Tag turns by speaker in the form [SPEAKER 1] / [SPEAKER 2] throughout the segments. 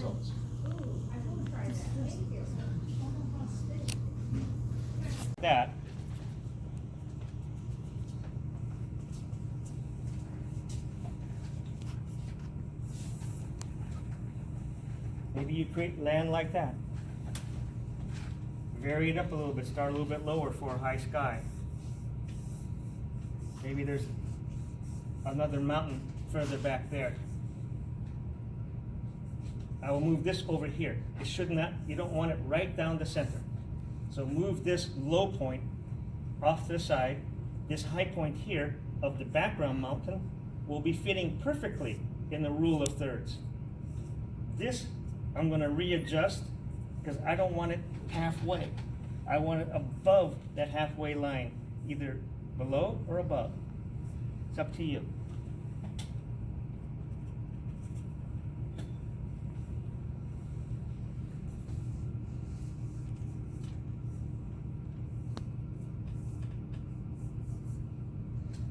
[SPEAKER 1] results.
[SPEAKER 2] That. Maybe you create land like that. Vary it up a little bit, start a little bit lower for a high sky. Maybe there's another mountain further back there. I will move this over here. It should not, you don't want it right down the center. So move this low point off to the side. This high point here of the background mountain will be fitting perfectly in the rule of thirds. This I'm going to readjust because I don't want it halfway. I want it above that halfway line, either below or above. It's up to you.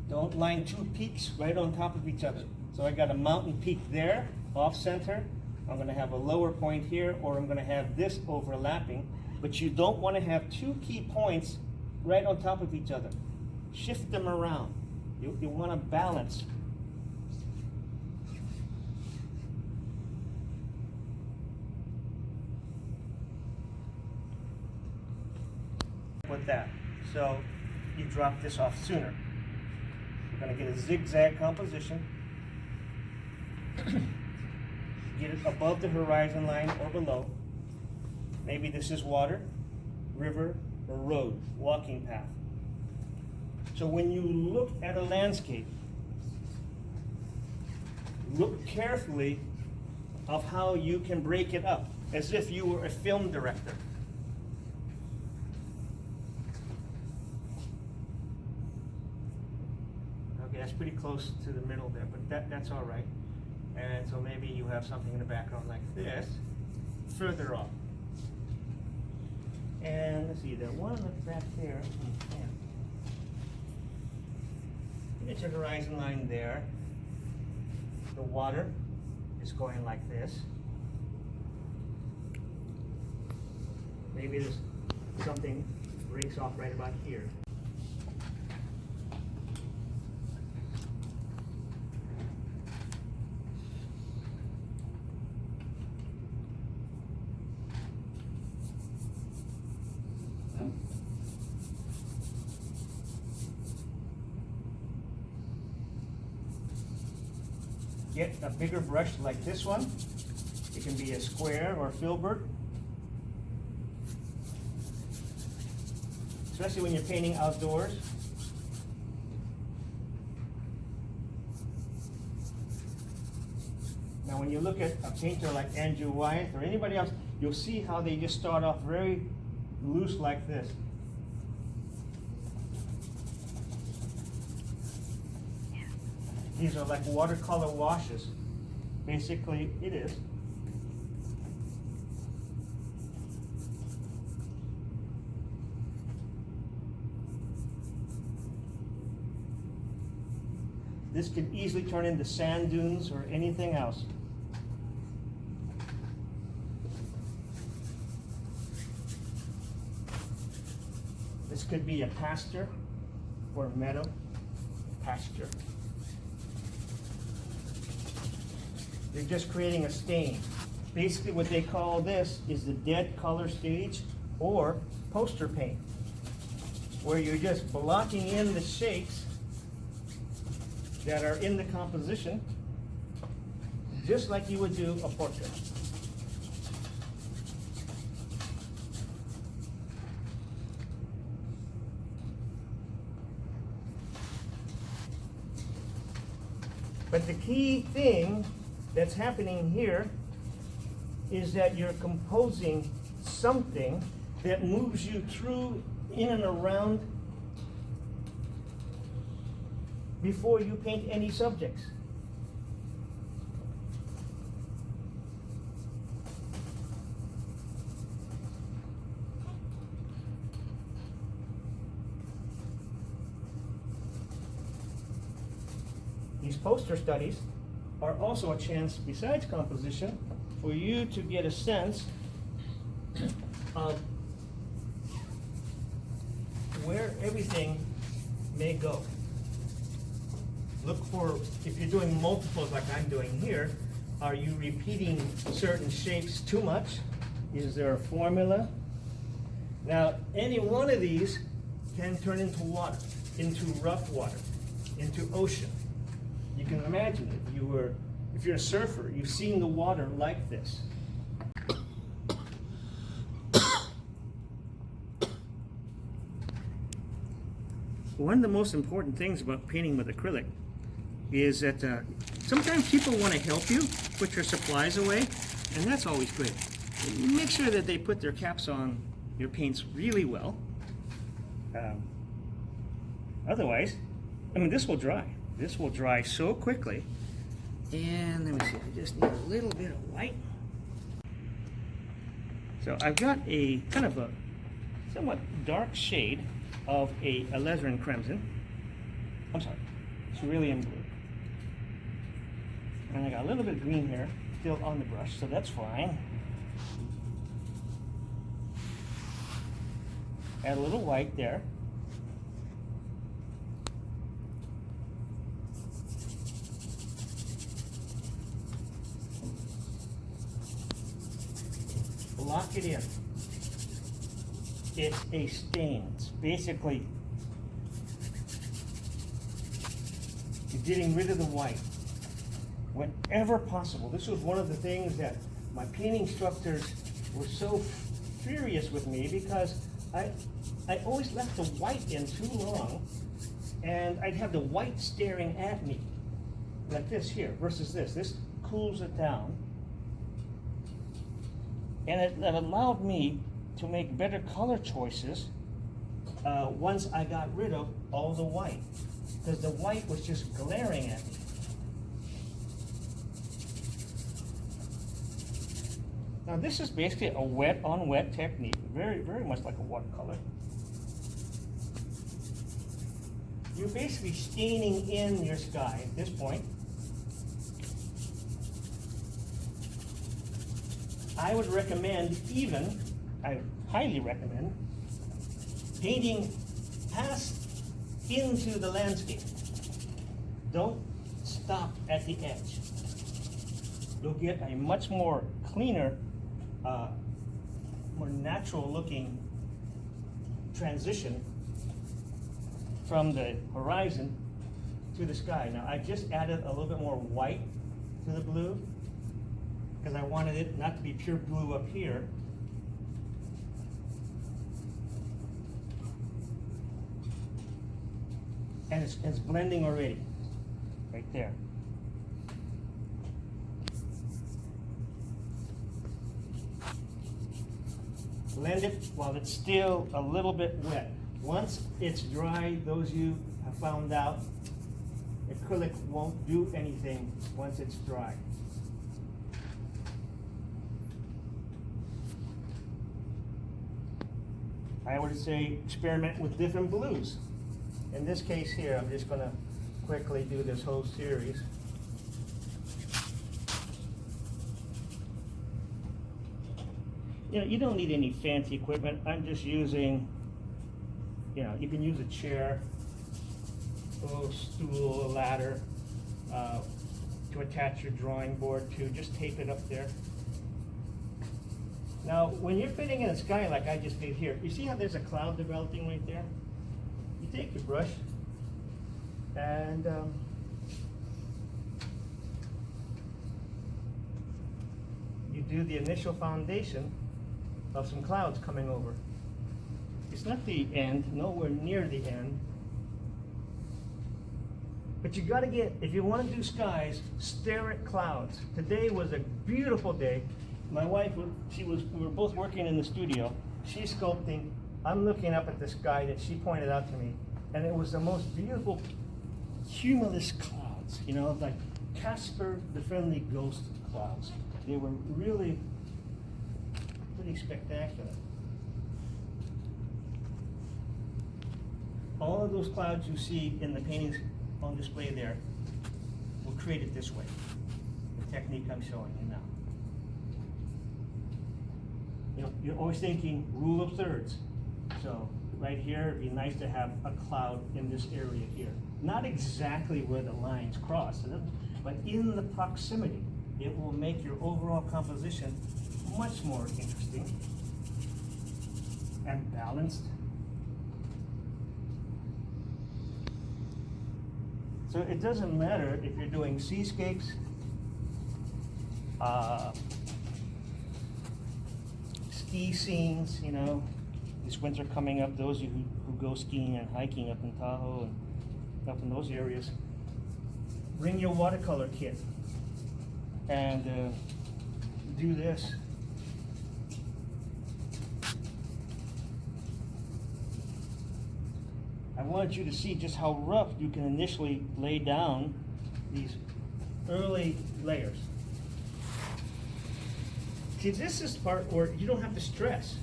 [SPEAKER 2] Don't line two peaks right on top of each other. So I got a mountain peak there, off center. I'm going to have a lower point here, or I'm going to have this overlapping. But you don't want to have two key points right on top of each other. Shift them around. You want to balance. With that, so you drop this off sooner. You're going to get a zigzag composition. Get it above the horizon line or below. Maybe this is water, river, or road, walking path. So when you look at a landscape, look carefully of how you can break it up, as if you were a film director. Okay, that's pretty close to the middle there, but that's all right. And so maybe you have something in the background like this, further off. And let's see, the one back there, get your horizon line there. The water is going like this. Maybe there's something breaks off right about here. Get a bigger brush like this one. It can be a square or filbert. Especially when you're painting outdoors. Now when you look at a painter like Andrew Wyeth or anybody else, you'll see how they just start off very loose like this. These are like watercolor washes. Basically, it is. This could easily turn into sand dunes or anything else. This could be a pasture or a meadow. Pasture. They're just creating a stain. Basically what they call this is the dead color stage or poster paint, where you're just blocking in the shapes that are in the composition, just like you would do a portrait. But the key thing that's happening here is that you're composing something that moves you through, in and around, before you paint any subjects. These poster studies are also a chance, besides composition, for you to get a sense of where everything may go. Look for, if you're doing multiples like I'm doing here, are you repeating certain shapes too much? Is there a formula? Now, any one of these can turn into water, into rough water, into ocean. You can imagine if you're a surfer, you've seen the water like this. One of the most important things about painting with acrylic is that sometimes people want to help you put your supplies away, and that's always great. Make sure that they put their caps on your paints really well. Otherwise, I mean, this will dry. This will dry so quickly. And let me see, I just need a little bit of white. So I've got a kind of a somewhat dark shade of a alizarin crimson. I'm sorry, cerulean blue. And I got a little bit of green here still on the brush, so that's fine. Add a little white there. Lock it in. It's a stain. It's basically you're getting rid of the white whenever possible. This was one of the things that my painting instructors were so furious with me, because I always left the white in too long, and I'd have the white staring at me like this here versus this. This cools it down. And it allowed me to make better color choices once I got rid of all the white, because the white was just glaring at me. Now this is basically a wet on wet technique, very, very much like a watercolor. You're basically staining in your sky at this point. I would recommend I highly recommend painting past into the landscape. Don't stop at the edge. You'll get a much more cleaner, more natural looking transition from the horizon to the sky. Now I just added a little bit more white to the blue, because I wanted it not to be pure blue up here. And it's blending already, right there. Blend it while it's still a little bit wet. Once it's dry, those of you have found out, acrylic won't do anything once it's dry. I would say experiment with different blues. In this case here, I'm just going to quickly do this whole series. You know, you don't need any fancy equipment. I'm just using, you can use a chair, a little stool, a ladder to attach your drawing board to. Just tape it up there. Now, when you're painting in the sky like I just did here, you see how there's a cloud developing right there? You take your brush and you do the initial foundation of some clouds coming over. It's not the end, nowhere near the end. But you gotta get, if you want to do skies, stare at clouds. Today was a beautiful day. My wife, we were both working in the studio. She's sculpting. I'm looking up at the sky that she pointed out to me, and it was the most beautiful cumulus clouds, like Casper the Friendly Ghost clouds. They were really pretty spectacular. All of those clouds you see in the paintings on display there were created this way, the technique I'm showing you now. you're always thinking rule of thirds. So right here, it'd be nice to have a cloud in this area here. Not exactly where the lines cross, but in the proximity. It will make your overall composition much more interesting and balanced. So it doesn't matter if you're doing seascapes, ski scenes, this winter coming up, those of you who go skiing and hiking up in Tahoe and up in those areas, bring your watercolor kit and do this. I wanted you to see just how rough you can initially lay down these early layers. See, this is the part where you don't have to stress.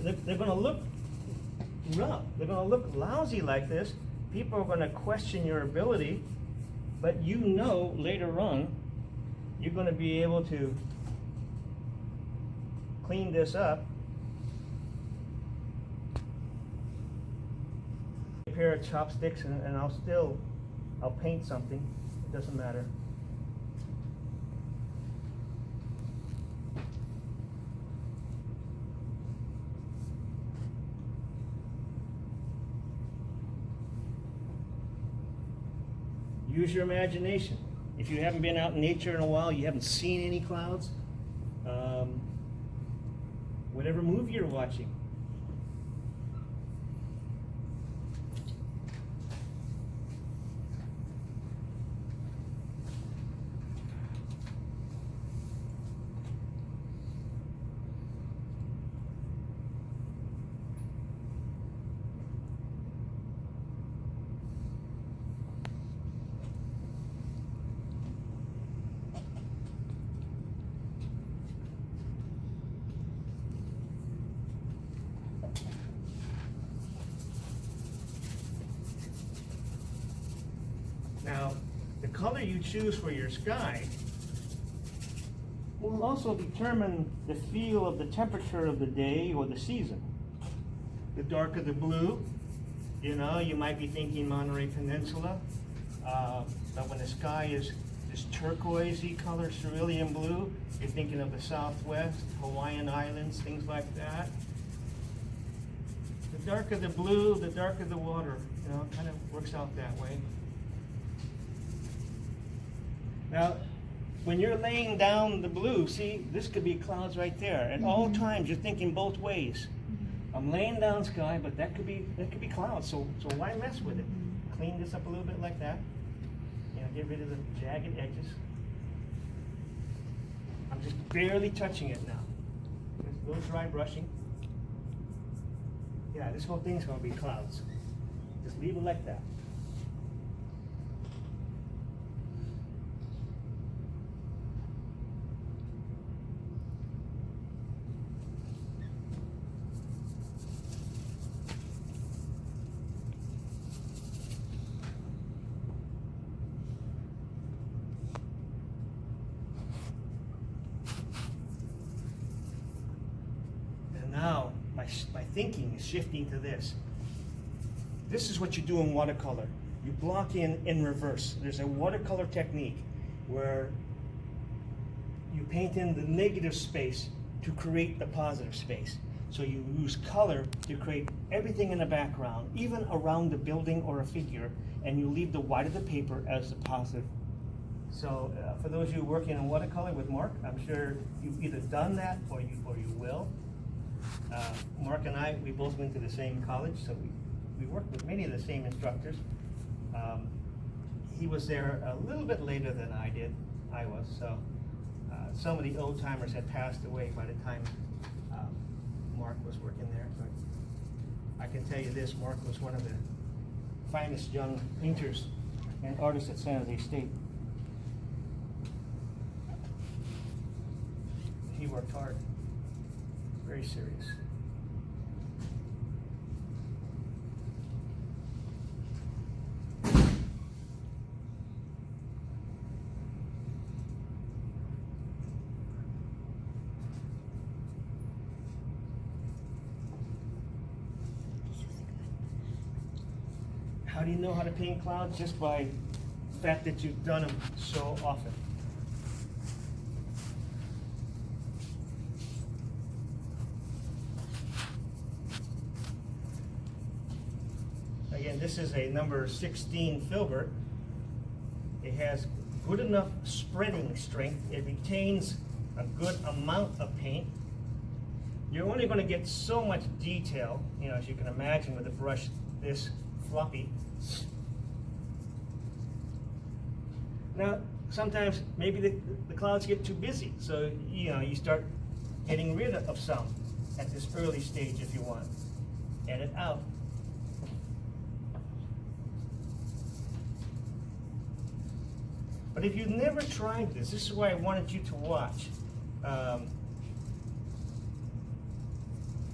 [SPEAKER 2] They're going to look rough. They're going to look lousy like this. People are going to question your ability, but later on, you're going to be able to clean this up. A pair of chopsticks and I'll paint something. It doesn't matter. Use your imagination. If you haven't been out in nature in a while, you haven't seen any clouds, whatever movie you're watching. Now, the color you choose for your sky will also determine the feel of the temperature of the day or the season. The darker the blue, you might be thinking Monterey Peninsula, but when the sky is this turquoisey color, cerulean blue, you're thinking of the Southwest, Hawaiian Islands, things like that. The darker the blue, the darker the water, kind of works out that way. Now, when you're laying down the blue, see, this could be clouds right there. At all times, you're thinking both ways. I'm laying down sky, but that could be clouds. So why mess with it? Clean this up a little bit like that. Get rid of the jagged edges. I'm just barely touching it now. Just a little dry brushing. Yeah, this whole thing's gonna be clouds. Just leave it like that. Now, my thinking is shifting to this. This is what you do in watercolor. You block in reverse. There's a watercolor technique where you paint in the negative space to create the positive space. So you use color to create everything in the background, even around the building or a figure, and you leave the white of the paper as the positive. So for those of you working in watercolor with Mark, I'm sure you've either done that or you will. Mark and I, we both went to the same college, so we worked with many of the same instructors. He was there a little bit later than I was, so some of the old timers had passed away by the time Mark was working there. But I can tell you this, Mark was one of the finest young painters and artists at San Jose State. He worked hard, very serious. How do you know how to paint clouds? Just by the fact that you've done them so often. Again, this is a number 16 filbert. It has good enough spreading strength. It retains a good amount of paint. You're only going to get so much detail, as you can imagine, with a brush this floppy. Now, sometimes maybe the clouds get too busy, so you start getting rid of some at this early stage if you want. Edit out. But if you've never tried this is why I wanted you to watch.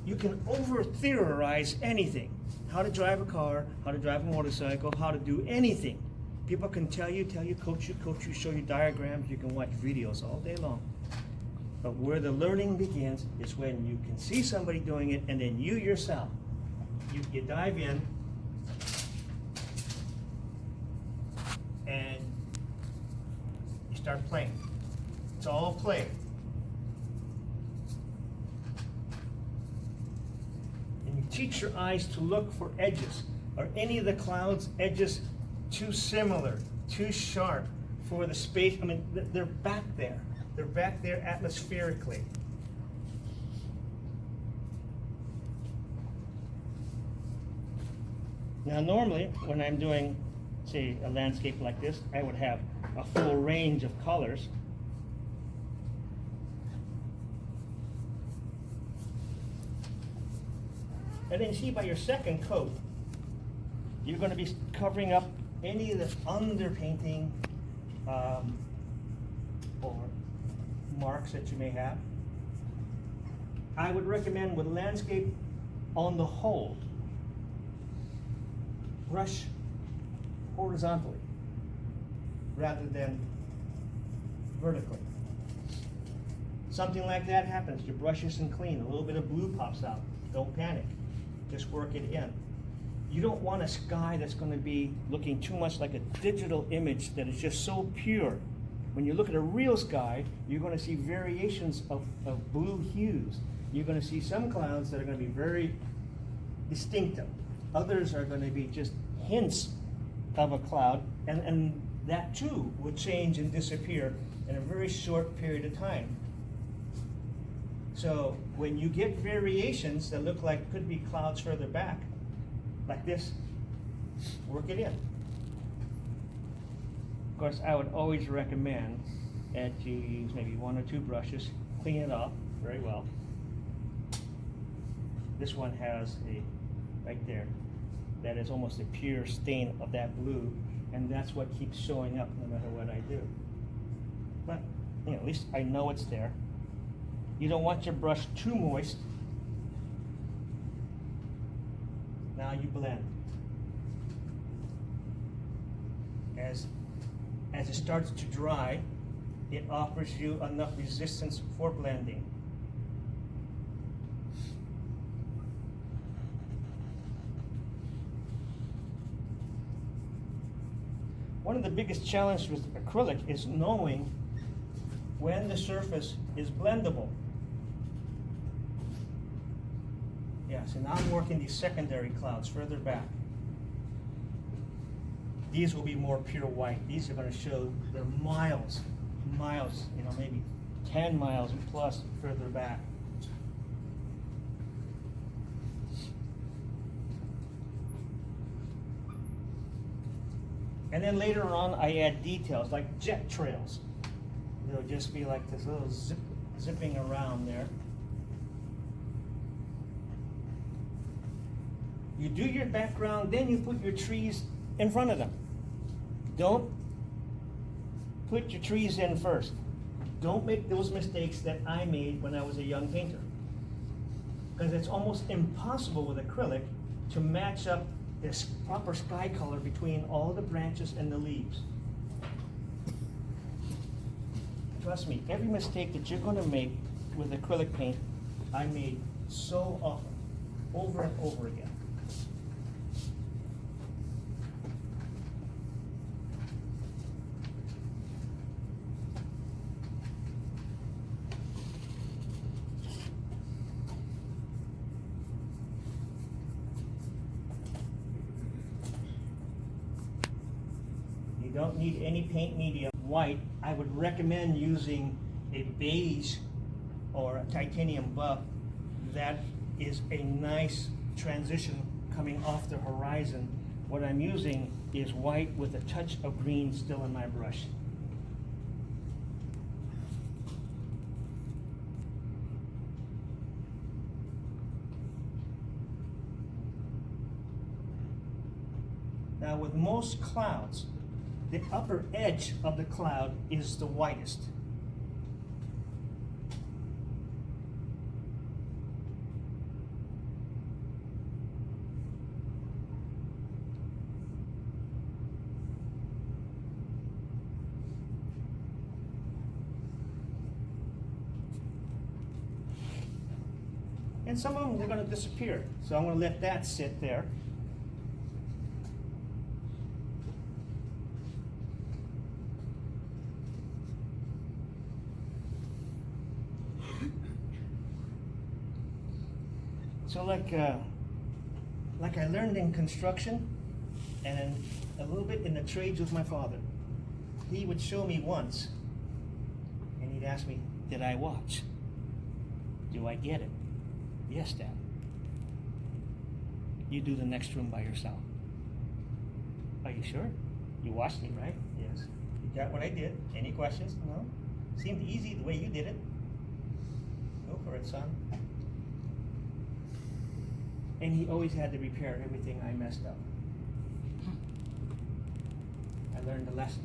[SPEAKER 2] You can over-theorize anything. How to drive a car, how to drive a motorcycle, how to do anything. People can tell you, coach you, show you diagrams, you can watch videos all day long. But where the learning begins is when you can see somebody doing it and then you yourself, you dive in and you start playing. It's all play. And you teach your eyes to look for edges. Are any of the clouds' edges too similar, too sharp for the space? I mean, they're back there. They're back there atmospherically. Now, normally, when I'm doing, say, a landscape like this, I would have a full range of colors. And then you see by your second coat, you're going to be covering up any of the underpainting or marks that you may have. I would recommend with landscape on the whole, brush horizontally rather than vertically. Something like that happens, your brush isn't clean, a little bit of blue pops out. Don't panic, just work it in. You don't want a sky that's going to be looking too much like a digital image that is just so pure. When you look at a real sky, you're going to see variations of blue hues. You're going to see some clouds that are going to be very distinctive. Others are going to be just hints of a cloud, and that too would change and disappear in a very short period of time. So when you get variations that look like could be clouds further back, like this, work it in. Of course, I would always recommend that you use maybe one or two brushes, clean it off very well. This one has a, right there, that is almost a pure stain of that blue, and that's what keeps showing up no matter what I do. But at least I know it's there. You don't want your brush too moist. Now you blend. As it starts to dry, it offers you enough resistance for blending. One of the biggest challenges with acrylic is knowing when the surface is blendable. Yeah, so now I'm working these secondary clouds further back. These will be more pure white. These are going to show they're miles, maybe 10 miles plus further back. And then later on, I add details like jet trails. They'll just be like this little zipping around there. You do your background, then you put your trees in front of them. Don't put your trees in first. Don't make those mistakes that I made when I was a young painter. Because it's almost impossible with acrylic to match up this proper sky color between all the branches and the leaves. Trust me, every mistake that you're going to make with acrylic paint, I made so often, over and over again. don't need any paint medium. White, I would recommend using a beige or a titanium buff. That is a nice transition coming off the horizon. What I'm using is white with a touch of green still in my brush. Now with most clouds, the upper edge of the cloud is the whitest. And some of them are going to disappear, so I'm going to let that sit there. So like I learned in construction and a little bit in the trades with my father. He would show me once and he'd ask me, did I watch? Do I get it? Yes, Dad. You do the next room by yourself. Are you sure? You watched me, right? Yes. You got what I did. Any questions? No? Seemed easy the way you did it. Go for it, son. And he always had to repair everything I messed up. I learned a lesson.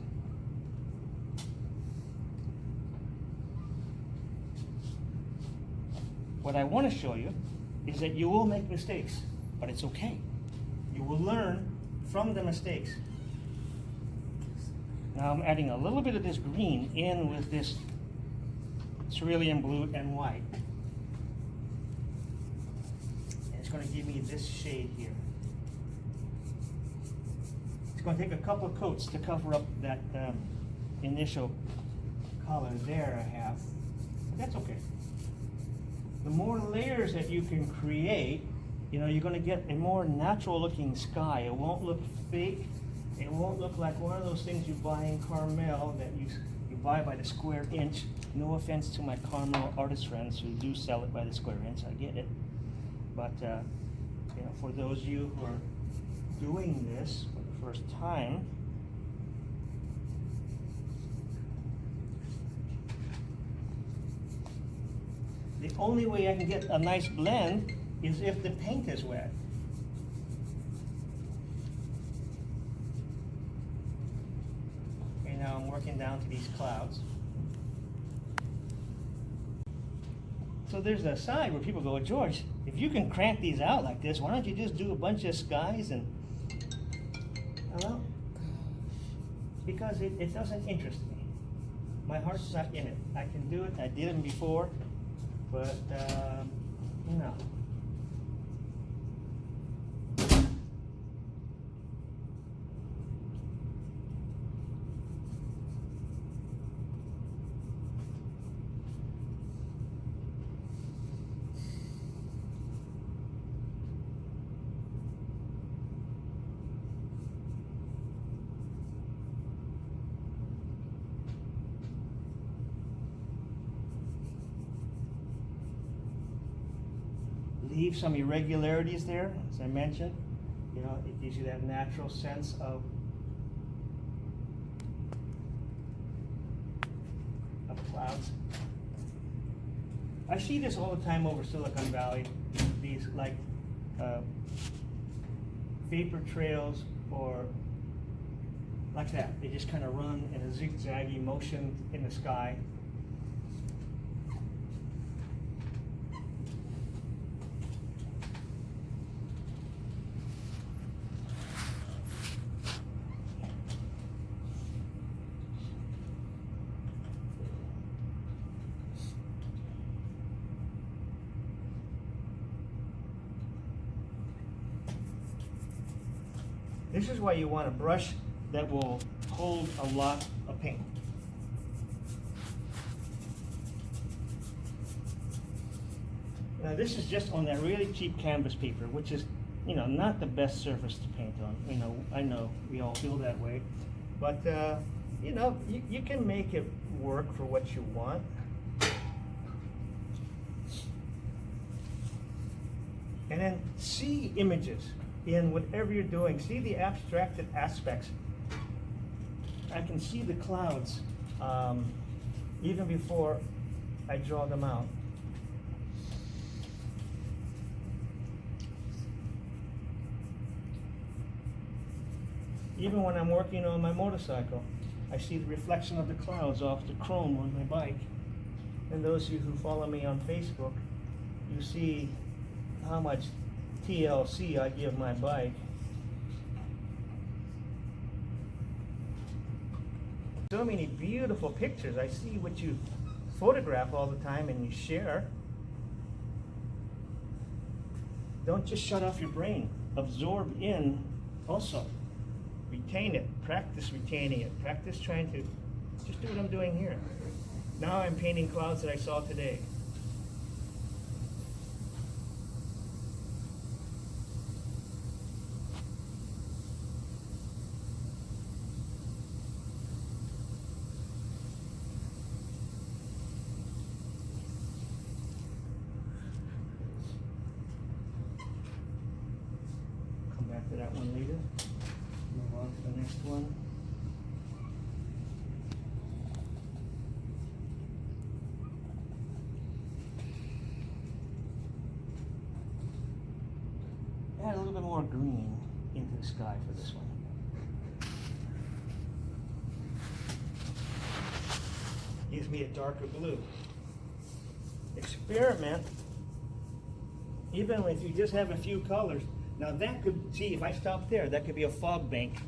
[SPEAKER 2] What I want to show you is that you will make mistakes, but it's okay. You will learn from the mistakes. Now I'm adding a little bit of this green in with this cerulean blue and white. And it's going to give me this shade here. It's going to take a couple of coats to cover up that initial color there I have. But that's okay. The more layers that you can create, you know, you're going to get a more natural looking sky. It won't look fake. It won't look like one of those things you buy in Carmel that you buy by the square inch. No offense to my Carmel artist friends who do sell it by the square inch. I get it. But, you know, for those of you who are doing this for the first time, the only way I can get a nice blend is if the paint is wet. Okay, now I'm working down to these clouds. So there's a side where people go, George, if you can crank these out like this, why don't you just do a bunch of skies and, well, because it doesn't interest me. My heart's not in it. I can do it, I did it before. But, no. Leave some irregularities there, as I mentioned. You know, it gives you that natural sense of clouds. I see this all the time over Silicon Valley. These like vapor trails or like that. They just kind of run in a zigzaggy motion in the sky. This is why you want a brush that will hold a lot of paint. Now this is just on that really cheap canvas paper, which is, you know, not the best surface to paint on. You know, I know we all feel that way. But, you know, you can make it work for what you want. And then see images in whatever you're doing. See the abstracted aspects. I can see the clouds even before I draw them out. Even when I'm working on my motorcycle, I see the reflection of the clouds off the chrome on my bike. And those of you who follow me on Facebook, you see how much TLC I give my bike. So many beautiful pictures. I see what you photograph all the time and you share. Don't just shut off your brain. Absorb in also. Retain it. Practice retaining it. Practice trying to just do what I'm doing here. Now I'm painting clouds that I saw today. Come back to that one later. Move on to the next one. Add a little bit more green into the sky for this one. Gives me a darker blue. Experiment, even if you just have a few colors. Now that could, see, if I stop there, that could be a fog bank.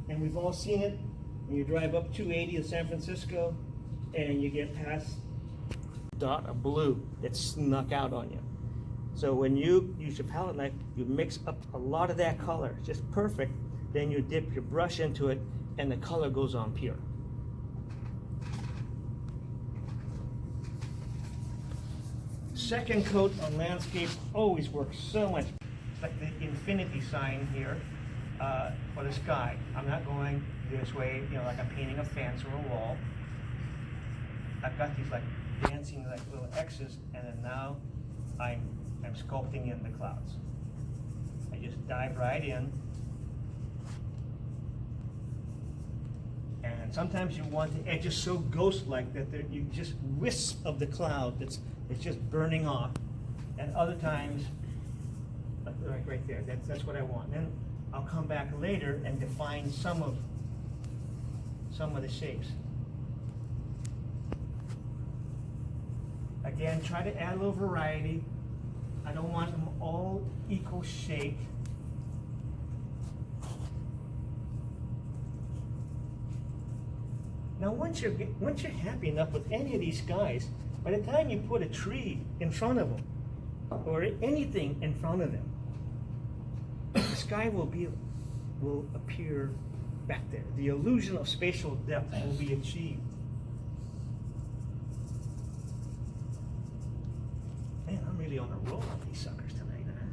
[SPEAKER 2] And we've all seen it when you drive up 280 to San Francisco and you get past a dot of blue that snuck out on you. So when you use your palette knife, you mix up a lot of that color, just perfect. Then you dip your brush into it and the color goes on pure. Second coat on landscape always works so much. It's like the infinity sign here for the sky. I'm not going this way, you know, like I'm painting a fence or a wall. I've got these like dancing like little X's, and then now I'm sculpting in the clouds. I just dive right in. And sometimes you want the edges so ghost-like that you just wisp of the cloud that's just burning off. And other times, like right there, that's what I want. Then I'll come back later and define some of the shapes. Again, try to add a little variety. I don't want them all equal shape. Now, once you're happy enough with any of these skies, by the time you put a tree in front of them, or anything in front of them, the sky will appear back there. The illusion of spatial depth will be achieved. Man, I'm really on a roll on these suckers tonight. Huh?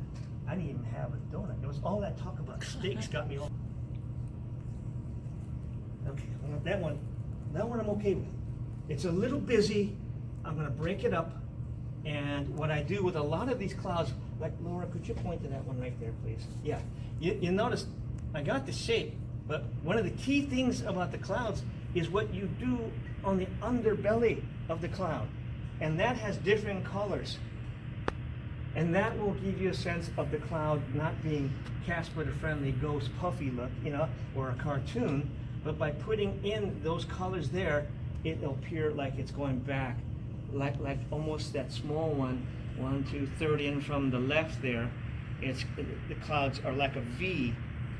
[SPEAKER 2] I didn't even have a donut. It was all that talk about steaks got me all. Okay, well, that one I'm okay with. It's a little busy. I'm going to break it up. And what I do with a lot of these clouds, like Laura, could you point to that one right there, please? Yeah. You notice I got the shape, but one of the key things about the clouds is what you do on the underbelly of the cloud. And that has different colors. And that will give you a sense of the cloud not being Casper the Friendly Ghost puffy look, you know, or a cartoon. But by putting in those colors there, it'll appear like it's going back, like almost that small one, 1, 2, 30 in from the left there. The clouds are like a V,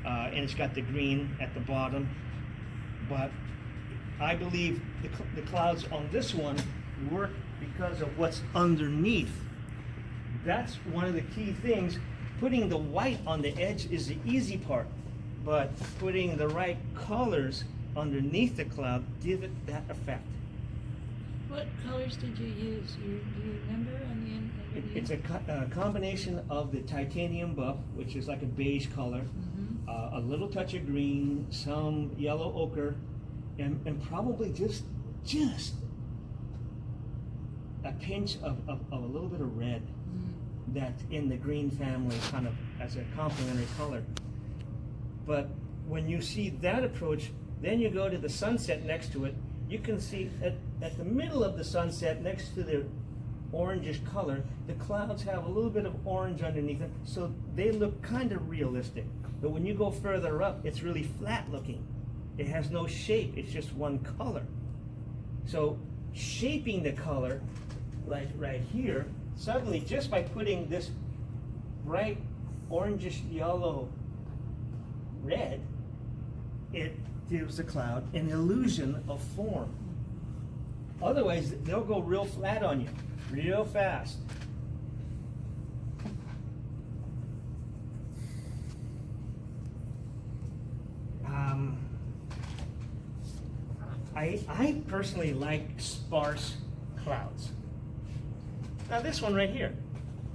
[SPEAKER 2] and it's got the green at the bottom. But I believe the clouds on this one work because of what's underneath. That's one of the key things. Putting the white on the edge is the easy part. But putting the right colors underneath the cloud give it that effect.
[SPEAKER 1] What colors did you use? Do you remember on the end?
[SPEAKER 2] It's a combination of the titanium buff, which is like a beige color, a little touch of green, some yellow ochre, and probably just a pinch of a little bit of red that's in the green family, kind of as a complementary color. But when you see that approach, then you go to the sunset next to it. You can see at the middle of the sunset, next to the orangish color, the clouds have a little bit of orange underneath them, so they look kind of realistic. But when you go further up, it's really flat looking. It has no shape, it's just one color. So shaping the color, like right here, suddenly just by putting this bright orangish yellow red, it gives the cloud an illusion of form. Otherwise, they'll go real flat on you, real fast. I personally like sparse clouds. Now this one right here,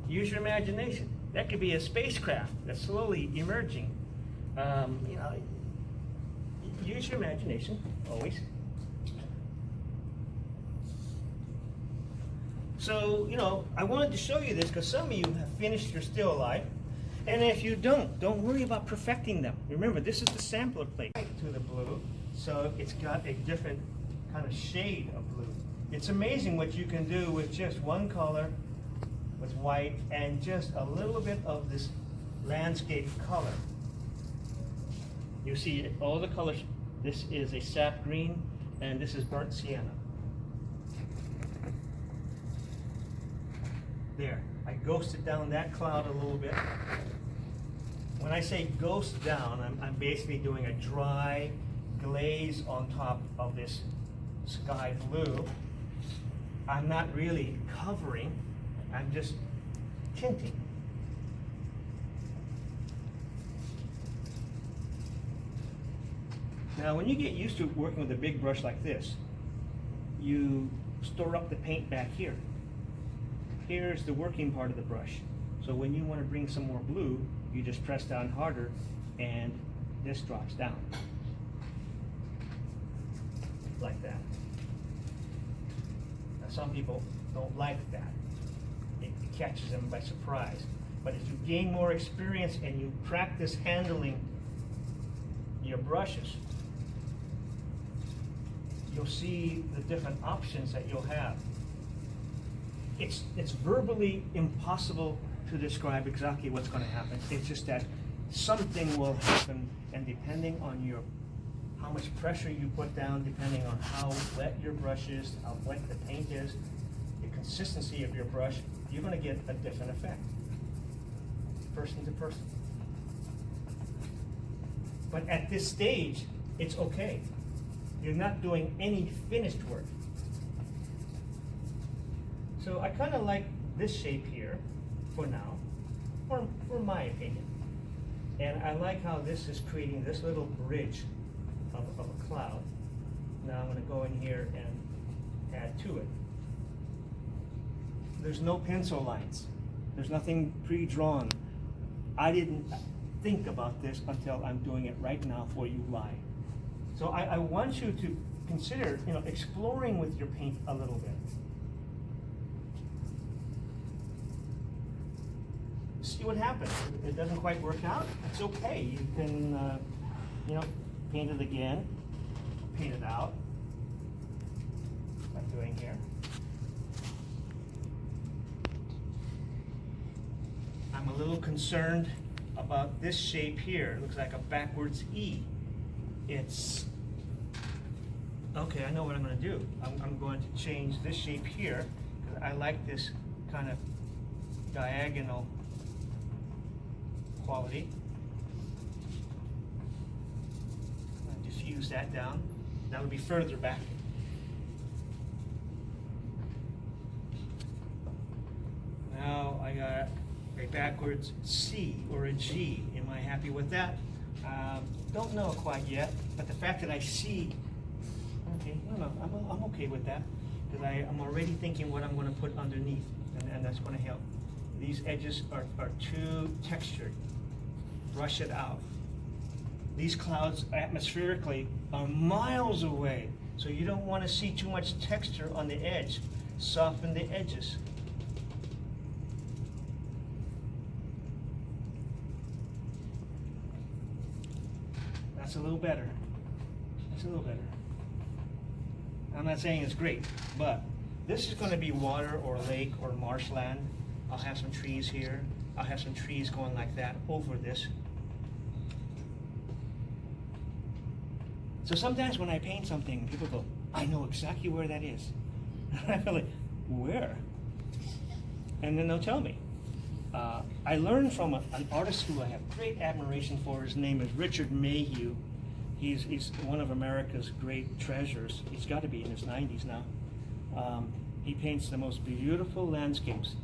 [SPEAKER 2] use your imagination. That could be a spacecraft that's slowly emerging. You know, use your imagination, always. So, you know, I wanted to show you this because some of you have finished your still life. And if you don't worry about perfecting them. Remember, this is the sampler plate to the blue, so it's got a different kind of shade of blue. It's amazing what you can do with just one color, with white, and just a little bit of this landscape color. You see all the colors. This is a sap green, and this is burnt sienna. There, I ghosted down that cloud a little bit. When I say ghost down, I'm basically doing a dry glaze on top of this sky blue. I'm not really covering, I'm just tinting. Now, when you get used to working with a big brush like this, you store up the paint back here. Here's the working part of the brush. So when you want to bring some more blue, you just press down harder and this drops down. Like that. Now some people don't like that. It catches them by surprise. But as you gain more experience and you practice handling your brushes, you'll see the different options that you'll have. It's verbally impossible to describe exactly what's going to happen. It's just that something will happen, and depending on how much pressure you put down, depending on how wet your brush is, how wet the paint is, the consistency of your brush, you're going to get a different effect, person to person. But at this stage, it's okay. You're not doing any finished work. So I kind of like this shape here for now, for my opinion. And I like how this is creating this little bridge of a cloud. Now I'm going to go in here and add to it. There's no pencil lines. There's nothing pre-drawn. I didn't think about this until I'm doing it right now for you live. So I want you to consider, you know, exploring with your paint a little bit. See what happens. If it doesn't quite work out, it's okay. You can, you know, paint it again, paint it out, like I'm doing here. I'm a little concerned about this shape here. It looks like a backwards E. It's, okay, I know what I'm going to do. I'm going to change this shape here, because I like this kind of diagonal quality. I'll diffuse that down. That would be further back. Now I got a backwards C or a G. Am I happy with that? Don't know quite yet, but the fact that I see, okay, no, I'm okay with that, because I'm already thinking what I'm going to put underneath, and that's going to help. These edges are too textured. Brush it out. these clouds atmospherically are miles away. So you don't want to see too much texture on the edge. Soften the edges. That's a little better. That's a little better. I'm not saying it's great, but this is going to be water or lake or marshland. I'll have some trees here. I'll have some trees going like that over this. So sometimes when I paint something, people go, I know exactly where that is. And I feel like, where? And then they'll tell me. I learned from an artist who I have great admiration for. His name is Richard Mayhew. He's one of America's great treasures. He's got to be in his 90s now. He paints the most beautiful landscapes.